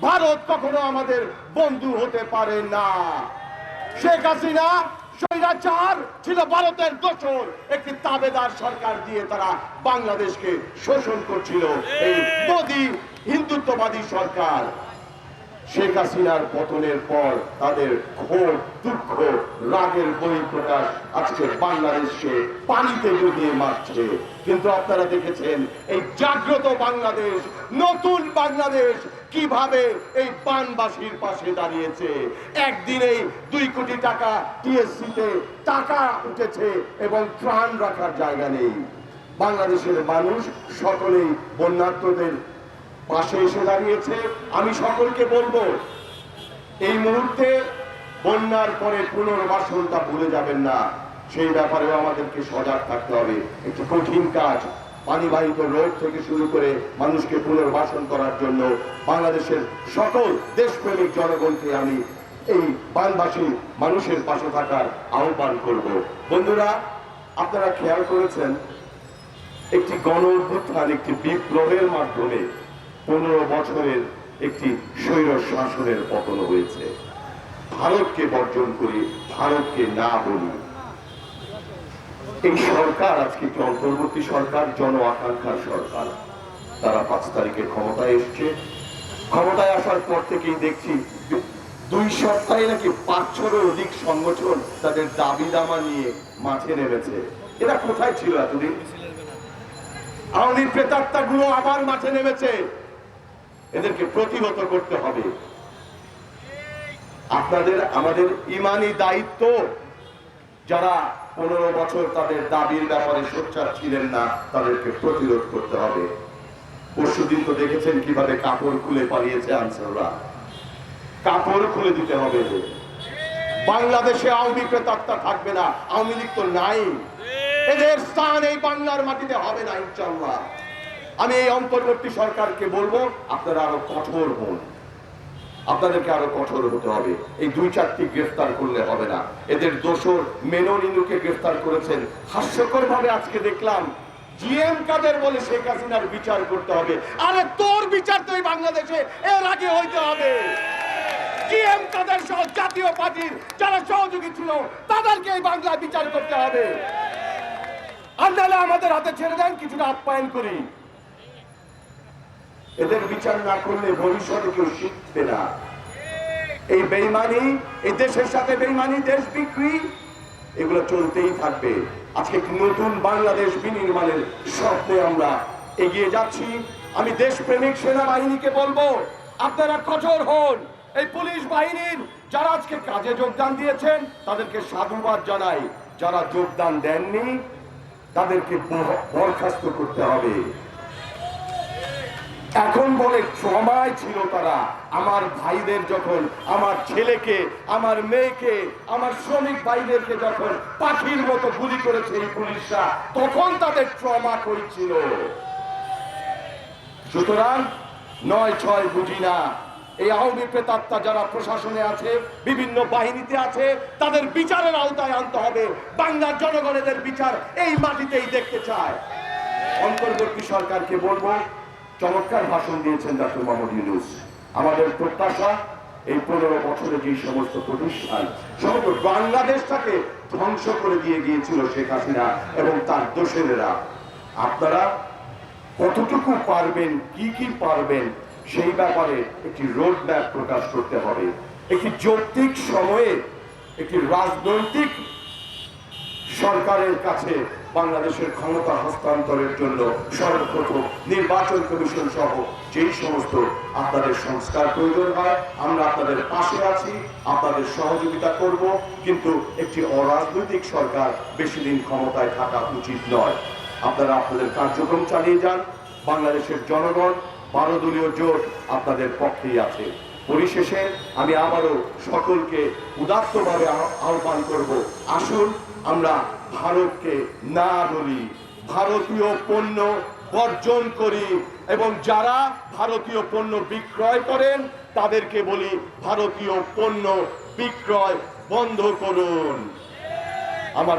ভারত কখনো আমাদের বন্ধু হতে পারে না। শেখ হাসিনা স্বৈরাচার ছিল, ভারতের দোসর, একটি তাবেদার সরকার দিয়ে তারা বাংলাদেশকে শোষণ করছিল এই মোদি হিন্দুত্ববাদী সরকার। শেখ হাসিনার পতনের পর তাদের ক্ষোভ, দুঃখ, রাগের বহিঃপ্রকাশ আজকে বাংলাদেশকে পানিতে ডুবিয়ে মারছে। কিন্তু আপনারা দেখেছেন এই জাগ্রত বাংলাদেশ, নতুন বাংলাদেশ কিভাবে এই বানবাসীর পাশে দাঁড়িয়েছে। একদিনেই 2 কোটি টাকা টিএসসিতে টাকা উঠেছে এবং ত্রাণ রাখার জায়গা নেই। বাংলাদেশের মানুষ সকলেই বন্যার্তদের পাশে এসে দাঁড়িয়েছে। আমি সকলকে বলবো, এই মুহূর্তে বন্যার পরে পুনর্বাসনটা ভুলে যাবেন না, সেই ব্যাপারেও আমাদেরকে সজাগ থাকতে হবে। একটি কঠিন কাজ, পানিবাহিত রোগ থেকে শুরু করে মানুষকে পুনর্বাসন করার জন্য বাংলাদেশের সকল দেশপ্রেমিক জনগণকে আমি এই বানবাসী মানুষের পাশে থাকার আহ্বান করব। বন্ধুরা, আপনারা খেয়াল করেছেন একটি গণ অভ্যুত্থান, একটি বিপ্লবের মাধ্যমে 15 বছরের একটি স্বৈর শাসনের পতন হয়েছে। ভারতকে বর্জন করি, ভারতকে না বলি। এই সরকার আজকে একটি অন্তর্বর্তী সরকার, জন আকাঙ্ক্ষার সরকার। তারা 5 তারিখে ক্ষমতায় এসছে। ক্ষমতায় আসার পর থেকেই দেখছি 2 সপ্তাহে নাকি 500-এর অধিক সংগঠন তাদের দাবি দামা নিয়ে মাঠে নেমেছে। এরা কোথায় ছিল এতদিন? আওয়ামী প্রেতাত্মাগুলো আবার মাঠে নেমেছে। এদেরকে প্রতিহত করতে হবে। আপনাদের আমাদের ইমানি দায়িত্ব, যারা 15 বছর তাদের দাবির ব্যাপারে সোচ্চার ছিলেন না, তাদেরকে প্রতিরোধ করতে হবে। পরশুদিন তো দেখেছেন কিভাবে কাপড় খুলে পালিয়েছে আনসাররা। কাপড় খুলে দিতে হবে। বাংলাদেশে আওয়ামী প্রেতাত্মা থাকবে না। আওয়ামী লীগ তো নাই, এদের স্থান এই বাংলার মাটিতে হবে না ইনশাআল্লাহ। আমি এই অন্তর্বর্তী সরকারকে বলবো, আপনারা আরো কঠোর হন, আপনাদেরকে আরো কঠোর হতে হবে। এই 2-4টি গ্রেফতার করলে হবে না। এদের দোসর মেনন ইনুকে গ্রেফতার করেছেন। হাস্যকর ভাবে আজকে দেখলাম জিএম কাদের বলে শেখ হাসিনার বিচার করতে হবে। আরে তোর বিচার তো এই বাংলাদেশে এর আগে হইতে হবে। জিএম কাদের সহ জাতীয় পার্টির যারা সহযোগী ছিল তাদেরকে এই বাংলায় বিচার করতে হবে। আর নাহলে আমাদের হাতে ছেড়ে দেন, কিছুটা আপ্যায়ন করি। এদের বিচার না করলে ভবিষ্যতে কেউ শিখবে না। এই বেইমানি, এই দেশের সাথে বেইমানি, দেশ বিক্রি, এগুলো চলতেই থাকবে। আজকে একটি নতুন বাংলাদেশ বিনির্মাণের স্বপ্নে আমরা এগিয়ে যাচ্ছি। আমি দেশপ্রেমিক সেনাবাহিনীকে বলবো, আপনারা কঠোর হন। এই পুলিশ বাহিনীর যারা আজকে কাজে যোগদান দিয়েছেন তাদেরকে সাধুবাদ জানাই। যারা যোগদান দেননি তাদেরকে বরখাস্ত করতে হবে। এখন বলে সময় ছিল তারা আমার ভাইদের যখন, আমার ছেলেকে, আমার মেয়েকে, আমার শ্রমিক ভাইদেরকে যখন পাখির মতো গুলি করেছে এই পুলিশরা, তখন তাদের ট্রমা করেছিল। সুতরাং 9-6 বুঝি না। এই আওয়ামী প্রেতাত্মা যারা প্রশাসনে আছে, বিভিন্ন বাহিনীতে আছে, তাদের বিচারের আওতায় আনতে হবে। বাংলার জনগণের বিচার এই মাটিতেই দেখতে চায়। অন্তর্বর্তী সরকারকে বলবো, চমৎকার ভাষণ দিয়েছেন ডক্টর মোহাম্মদ ইউনূস। আমাদের প্রত্যাশা এই 15 বছরে যে সমস্ত প্রতিষ্ঠান সমগ্র বাংলাদেশটাকে ধ্বংস করে দিয়ে গিয়েছিল শেখ হাসিনা এবং তার দোসরেরা, আপনারা কতটুকু পারবেন, কি কি পারবেন, সেই ব্যাপারে একটি রোড ম্যাপ প্রকাশ করতে হবে। একটি যৌক্তিক সময়ে একটি রাজনৈতিক সরকারের কাছে বাংলাদেশের ক্ষমতা হস্তান্তরের জন্য সর্বপ্রথম নির্বাচন কমিশন সহ যেই সমস্ত আপনাদের সংস্কার প্রয়োজন হয়, আমরা আপনাদের পাশে আছি, আপনাদের সহযোগিতা করব। কিন্তু একটি অরাজনৈতিক সরকার বেশি দিন ক্ষমতায় থাকা উচিত নয়। আপনারা আপনাদের কার্যক্রম চালিয়ে যান। বাংলাদেশের জনগণ 12 দলীয় জোট আপনাদের পক্ষেই আছে। পরিশেষে আমি আবারও সকলকে উদাত্তভাবে আহ্বান করব, আসুন আমরা ভারতকে না বলি, ভারতীয় পণ্য বর্জন করি এবং যারা ভারতীয় পণ্য বিক্রয় করেন তাদেরকে বলি ভারতীয় পণ্য বিক্রয় বন্ধ করুন। আমার